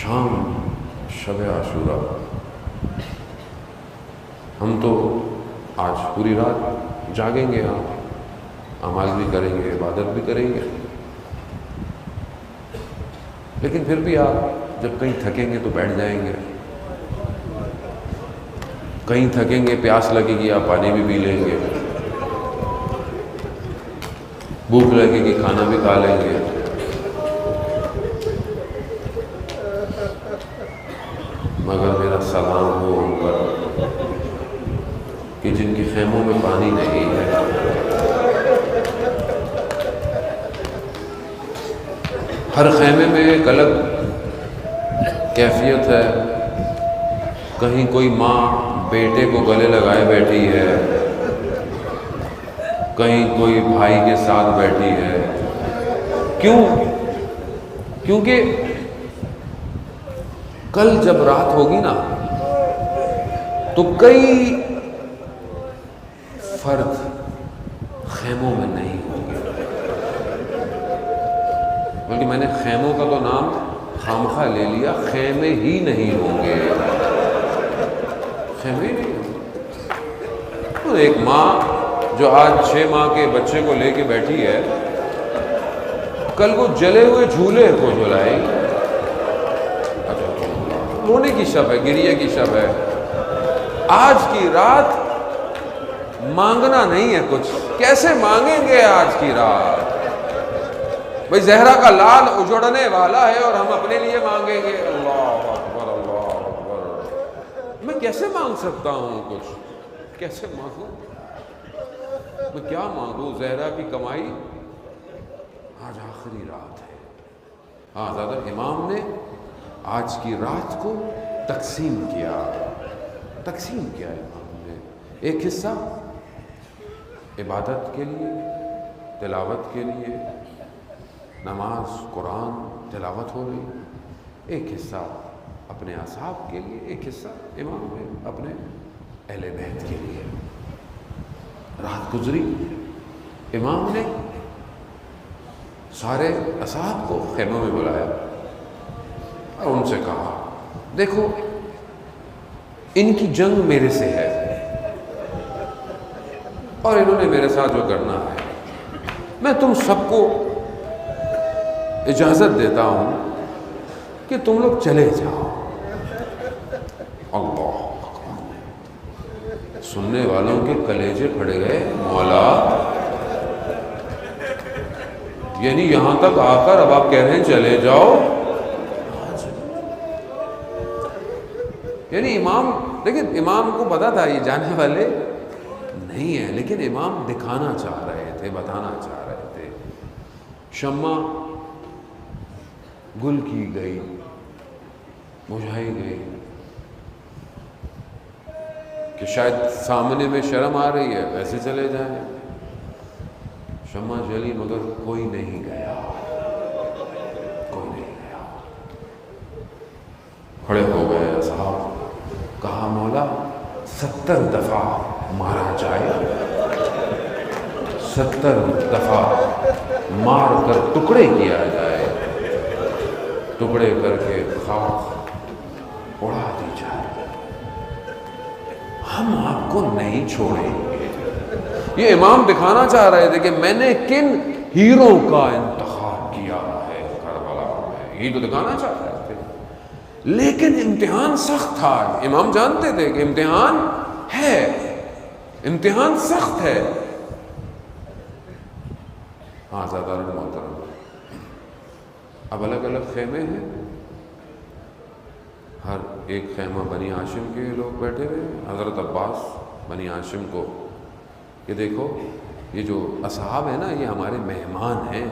شام شب عاشورہ، ہم تو آج پوری رات جاگیں گے، آپ اعمال بھی کریں گے، عبادت بھی کریں گے، لیکن پھر بھی آپ جب کہیں تھکیں گے تو بیٹھ جائیں گے، کہیں تھکیں گے پیاس لگے گی آپ پانی بھی پی لیں گے، بھوک لگے گی کھانا بھی کھا لیں گے، مگر میرا سلام ہو ان پر کہ جن کے خیموں میں پانی نہیں ہے، ہر خیمے میں ایک الگ کیفیت ہے، کہیں کوئی ماں بیٹے کو گلے لگائے بیٹھی ہے، کہیں کوئی بھائی کے ساتھ بیٹھی ہے، کیوں؟ کیونکہ کل جب رات ہوگی نا تو کئی فرد خیموں میں نہیں ہوں گے، بلکہ میں نے خیموں کا تو نام خامخواہ لے لیا، خیمے ہی نہیں ہوں گے، خیمے ہی نہیں ہوں گے۔ تو ایک ماں جو آج 6 ماہ کے بچے کو لے کے بیٹھی ہے، کل وہ جلے ہوئے جھولے کو جلائے گی، رونے کی شب ہے، گریے کی شب ہے، آج کی رات مانگنا نہیں ہے کچھ، کیسے مانگیں گے آج کی رات؟ بھئی زہرا کا لال اجڑنے والا ہے اور ہم اپنے لیے مانگیں گے؟ اللہ اکبر، اللہ اکبر، میں کیسے مانگ سکتا ہوں کچھ؟ کیسے مانگوں؟ میں کیا مانگوں؟ زہرا کی کمائی آج آخری رات ہے۔ ہاں زیادہ امام نے آج کی رات کو تقسیم کیا امام نے، ایک حصہ عبادت کے لیے، تلاوت کے لیے، نماز قرآن تلاوت ہو رہی، ایک حصہ اپنے اصحاب کے لیے، ایک حصہ امام نے اپنے اہل بیت کے لیے۔ رات گزری، امام نے سارے اصحاب کو خیموں میں بلایا اور ان سے کہا دیکھو ان کی جنگ میرے سے ہے اور انہوں نے میرے ساتھ جو کرنا ہے، میں تم سب کو اجازت دیتا ہوں کہ تم لوگ چلے جاؤ۔ اللہ اکبر، سننے والوں کے کلیجے پھٹ گئے، مولا یعنی یہاں تک آ کر اب آپ کہہ رہے ہیں چلے جاؤ؟ یعنی امام، لیکن امام کو پتا تھا یہ جانے والے نہیں ہیں، لیکن امام دکھانا چاہ رہے تھے، بتانا چاہ رہے تھے۔ شمع گل کی گئی، بجھائی گئی کہ شاید سامنے میں شرم آ رہی ہے، ویسے چلے جائیں۔ شمع جلی مگر کوئی نہیں گیا، کوئی نہیں گیا۔ کھڑے ہو گئے اصحاب، کہا مولا 70 دفعہ مارا جائے، 70 دفعہ مار کر ٹکڑے کیا جائے، ٹکڑے کر کے خاک اڑا دی جائے، ہم آپ کو نہیں چھوڑیں گے۔ یہ امام دکھانا چاہ رہے تھے کہ میں نے کن ہیروں کا انتخاب کیا ہے کربلا میں، یہ تو دکھانا چاہ رہے تھے، لیکن امتحان سخت تھا۔ امام جانتے تھے کہ امتحان ہے، امتحان سخت ہے۔ ہاں زیادہ محترم، اب الگ الگ خیمے ہیں، ہر ایک خیمہ بنی ہاشم کے لوگ بیٹھے ہوئے ہیں۔ حضرت عباس بنی ہاشم کو کہ دیکھو یہ جو اصحاب ہیں نا، یہ ہمارے مہمان ہیں،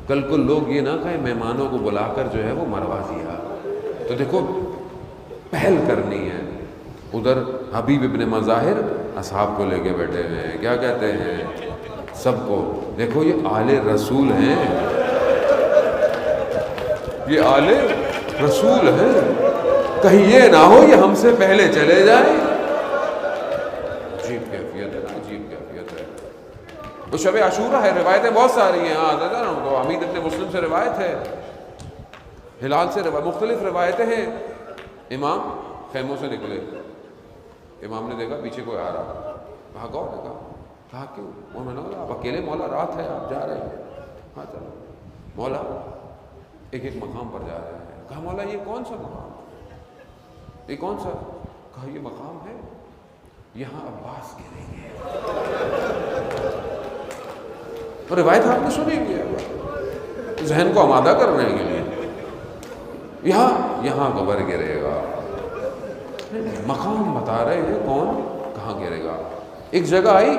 کل کو لوگ یہ نہ کہیں مہمانوں کو بلا کر جو ہے وہ مروا دیا، تو دیکھو پہل کرنی ہے۔ ادھر حبیب ابن مظاہر اصحاب کو لے کے بیٹھے ہوئے ہیں، کیا کہتے ہیں سب کو، دیکھو یہ آل رسول ہیں، یہ آل رسول ہیں، کہیں یہ نہ ہو یہ ہم سے پہلے چلے جائیں۔ عجیب کیفیت ہے، عجیب کیفیت ہے۔ تو شب عاشورہ ہے، روایتیں بہت ساری ہیں، حمید ابن مسلم سے روایت ہے ہلال سے مختلف روایتیں ہیں. امام خیموں سے نکلے, امام نے دیکھا پیچھے کوئی آ رہا, بھاگا اور نے کہا کیوں؟ میں نے کہا آپ اکیلے؟ مولا رات ہے آپ جا رہے ہیں؟ ہاں چلو. مولا ایک ایک مقام پر جا رہے ہیں. کہا مولا یہ کون سا مقام؟ یہ کون سا؟ کہا یہ مقام ہے یہاں عباس گریں گے. اور روایت آپ نے سنی ہے ذہن کو آمادہ کرنے کے لیے, یہاں قبر گرے گا. مقام بتا رہے ہیں کون کہاں گرے گا. ایک جگہ آئی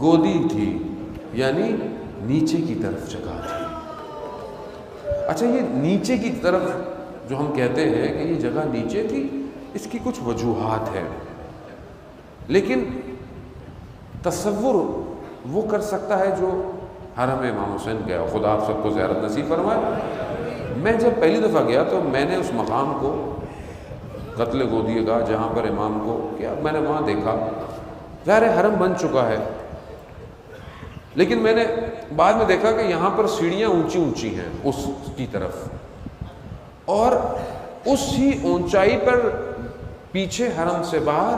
گودی تھی, یعنی نیچے کی طرف جگہ تھی. اچھا یہ نیچے کی طرف جو ہم کہتے ہیں کہ یہ جگہ نیچے تھی, اس کی کچھ وجوہات ہیں, لیکن تصور وہ کر سکتا ہے جو حرم امام حسین گیا. خدا آپ سب کو زیارت نصیب فرمائے. میں جب پہلی دفعہ گیا تو میں نے اس مقام کو قتل گودی گاہ جہاں پر امام کو کیا, میں نے وہاں دیکھا. ظاہر حرم بن چکا ہے, لیکن میں نے بعد میں دیکھا کہ یہاں پر سیڑھیاں اونچی اونچی ہیں اس کی طرف, اور اس ہی اونچائی پر پیچھے حرم سے باہر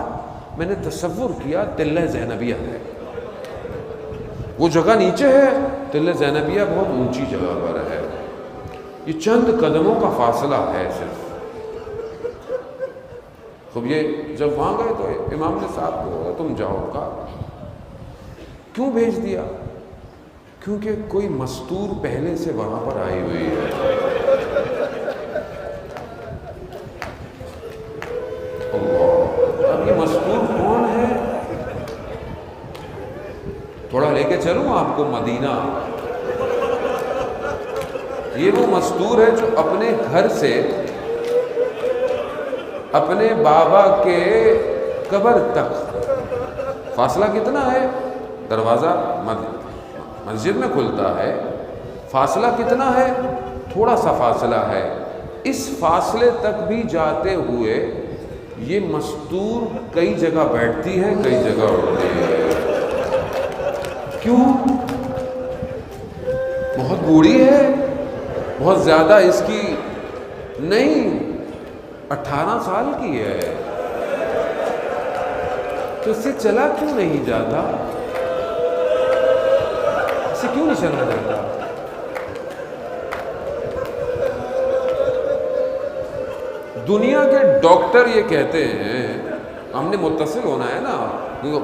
میں نے تصور کیا تلہ زینبیہ ہے. وہ جگہ نیچے ہے, تلہ زینبیہ بہت اونچی جگہ پر ہے. یہ چند قدموں کا فاصلہ ہے صرف. خب یہ جب وہاں گئے تو امام نے صاحب کو تم جاؤ. کا کیوں بھیج دیا؟ کیونکہ کوئی مستور پہلے سے وہاں پر آئی ہوئی ہے. اب یہ مستور کون ہے؟ تھوڑا لے کے چلوں آپ کو مدینہ. یہ وہ مستور ہے جو اپنے گھر سے اپنے بابا کے قبر تک فاصلہ کتنا ہے؟ دروازہ مسجد میں کھلتا ہے, فاصلہ کتنا ہے؟ تھوڑا سا فاصلہ ہے. اس فاصلے تک بھی جاتے ہوئے یہ مستور کئی جگہ بیٹھتی ہے, کئی جگہ اٹھتی ہے. کیوں؟ بہت بوڑھی ہے, بہت زیادہ اس کی نہیں, 18 سال کی ہے, تو اس سے چلا کیوں نہیں جاتا؟ اس سے کیوں نہیں چلا جاتا؟ دنیا کے ڈاکٹر یہ کہتے ہیں, ہم نے متصل ہونا ہے نا,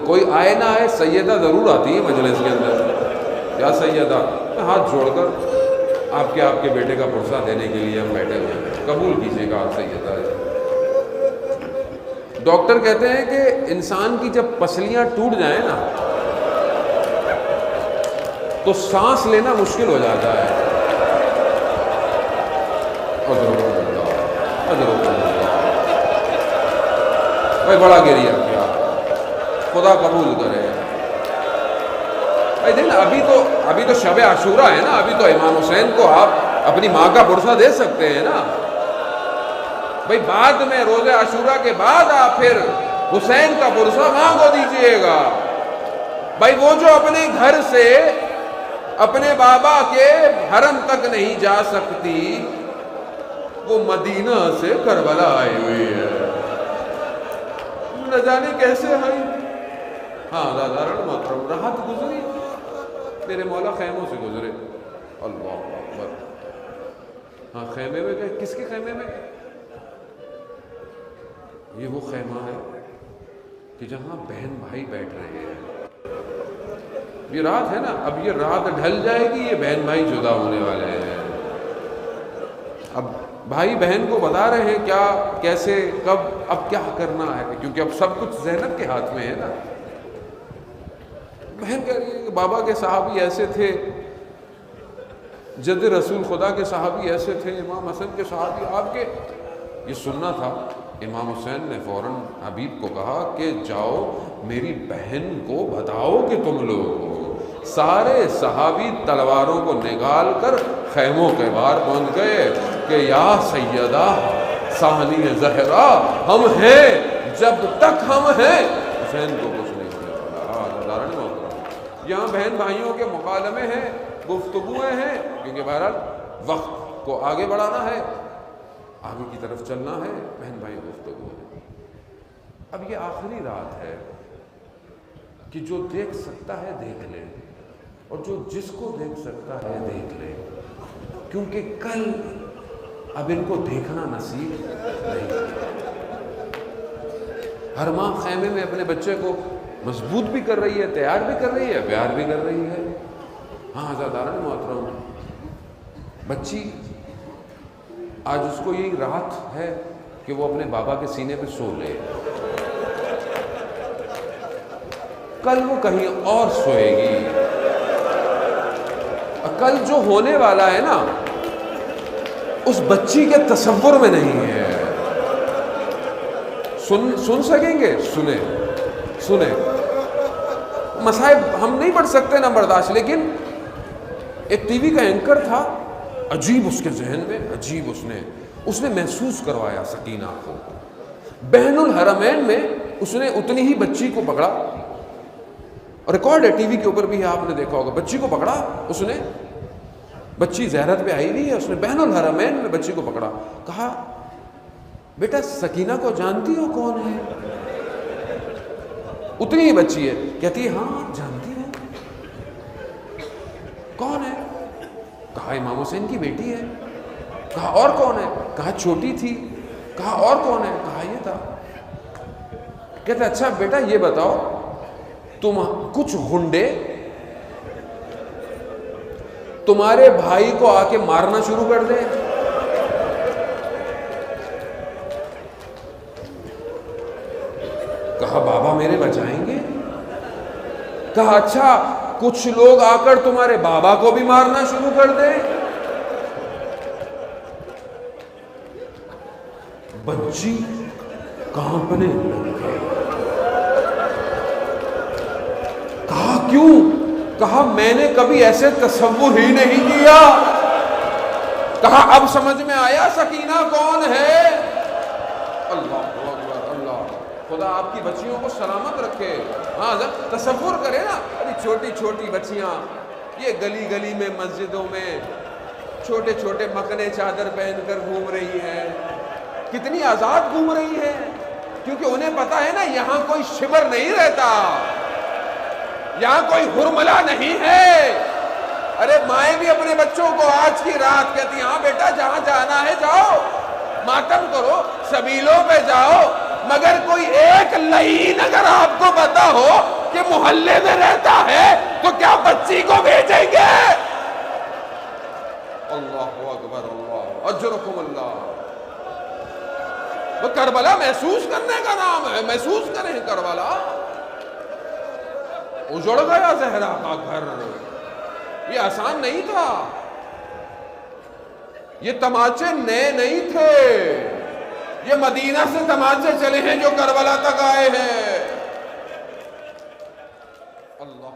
کوئی آئے نہ آئے سیدہ ضرور آتی ہے مجلس کے اندر. یا سیدہ, میں ہاتھ جوڑ کر آپ کے بیٹے کا پرسہ دینے کے لیے ہم بیٹھے ہوئے ہیں, قبول کیجیے گا سیدہ. ڈاکٹر کہتے ہیں کہ انسان کی جب پسلیاں ٹوٹ جائیں نا تو سانس لینا مشکل ہو جاتا ہے. بھائی بڑا گریا کیا, خدا قبول کرے. بھائی دیکھنا ابھی تو شب عاشورہ ہے نا, ابھی تو امام حسین کو آپ اپنی ماں کا پرسہ دے سکتے ہیں نا. بھائی بعد میں روزہ عاشورہ کے بعد آپ پھر حسین کا پرسہ ماں کو دیجئے گا. بھائی وہ جو اپنے گھر سے اپنے بابا کے حرم تک نہیں جا سکتی, وہ مدینہ سے کربلا آئی ہوئی ہے. نہ جانے کیسے آئی. ہاں دادارن محترم, راحت گزری, میرے مولا خیموں سے گزرے. اللہ اکبر. ہاں خیمے میں گئے. کس کے خیمے میں؟ یہ وہ خیمہ ہے کہ جہاں بہن بھائی بیٹھ رہے ہیں. یہ رات ہے نا, اب یہ رات ڈھل جائے گی, یہ بہن بھائی جدا ہونے والے ہیں. اب بھائی بہن کو بتا رہے ہیں کیا, کیسے, کب, اب کیا کرنا ہے, کیونکہ اب سب کچھ زینب کے ہاتھ میں ہے نا. بہن کہہ رہی ہے کہ بابا کے صحابی ایسے تھے, جد رسول خدا کے صحابی ایسے تھے, امام حسن کے صحابی آپ کے. یہ سننا تھا. امام حسین نے فوراً حبیب کو کہا کہ جاؤ میری بہن کو بتاؤ کہ تم لوگ ہو. سارے صحابی تلواروں کو نکال کر خیموں کے باہر پہنچ گئے کہ یا سیدہ ثانی زہرا, ہم ہیں, جب تک ہم ہیں حسین کو کچھ نہیں ہونے والا. یہاں بہن بھائیوں کے مکالمے ہیں, گفتگویں ہیں, کیونکہ بہرحال وقت کو آگے بڑھانا ہے, آگے کی طرف چلنا ہے. بہن بھائی گفتگو ہے, اب یہ آخری رات ہے کہ جو دیکھ سکتا ہے دیکھ لے, اور جو جس کو دیکھ سکتا ہے دیکھ لے, کیونکہ کل اب ان کو دیکھنا نصیب نہیں. ہر ماں خیمے میں اپنے بچے کو مضبوط بھی کر رہی ہے, تیار بھی کر رہی ہے, پیار بھی کر رہی ہے. ہاں عزاداران محترم, بچی آج اس کو یہی رات ہے کہ وہ اپنے بابا کے سینے پہ سو لے, کل وہ کہیں اور سوئے گی. کل جو ہونے والا ہے نا اس بچی کے تصور میں نہیں ہے. سن سکیں گے؟ سنیں. مصائب ہم نہیں پڑھ سکتے نہ برداشت, لیکن ایک ٹی وی کا اینکر تھا, عجیب اس کے ذہن میں, عجیب اس نے محسوس کروایا سکینہ کو. بین الحرمین میں اس نے اتنی ہی بچی کو پکڑا, اور ریکارڈ ہے ٹی وی کے اوپر بھی ہے, آپ نے دیکھا ہوگا. بچی کو پکڑا اس نے, بچی زیارت پہ آئی ہوئی ہے, اس نے بین الحرمین میں بچی کو پکڑا, کہا بیٹا سکینہ کو جانتی ہو کون ہے؟ اتنی ہی بچی ہے, کہتی ہے ہاں جانتی ہوں. کون ہے؟ کہا امام حسین کی بیٹی ہے. کہا اور کون ہے؟ کہا چھوٹی تھی. کہا اور کون ہے؟ کہا یہ تھا. کہتا اچھا بیٹا یہ بتاؤ, تم کچھ گنڈے تمہارے بھائی کو آ کے مارنا شروع کر دیں. کہا بابا میرے بچائیں گے. کہا اچھا کچھ لوگ آ کر تمہارے بابا کو بھی مارنا شروع کر دیں. بچی کانپنے لگ گئی. کہا کیوں؟ کہا میں نے کبھی ایسے تصور ہی نہیں کیا. کہا اب سمجھ میں آیا سکینہ کون ہے. اللہ اکبر, اللہ خدا آپ کی بچیوں کو سلامت رکھے. ہاں تصور کرے نا, ابھی چھوٹی چھوٹی بچیاں یہ گلی گلی میں مسجدوں میں چھوٹے چھوٹے مکنے چادر پہن کر گھوم رہی ہیں, کتنی آزاد گھوم رہی ہیں, کیونکہ انہیں پتا ہے نا یہاں کوئی شبر نہیں رہتا, یہاں کوئی حرملہ نہیں ہے. ارے مائیں بھی اپنے بچوں کو آج کی رات کہتی ہیں ہاں بیٹا جہاں جانا ہے جاؤ, ماتم کرو, سبیلوں پہ جاؤ, مگر کوئی ایک لعین اگر آپ کو پتا ہو کہ محلے میں رہتا ہے تو کیا بچی کو بھیجیں گے؟ اللہ اکبر, اللہ اجرکم اللہ. وہ کربلا محسوس کرنے کا نام ہے, محسوس کریں کربلا. اجڑ گیا زہرا کا گھر, یہ آسان نہیں تھا, یہ تماچے نئے نہیں تھے, یہ مدینہ سے تماچے چلے ہیں جو کربلا تک آئے ہیں. اللہ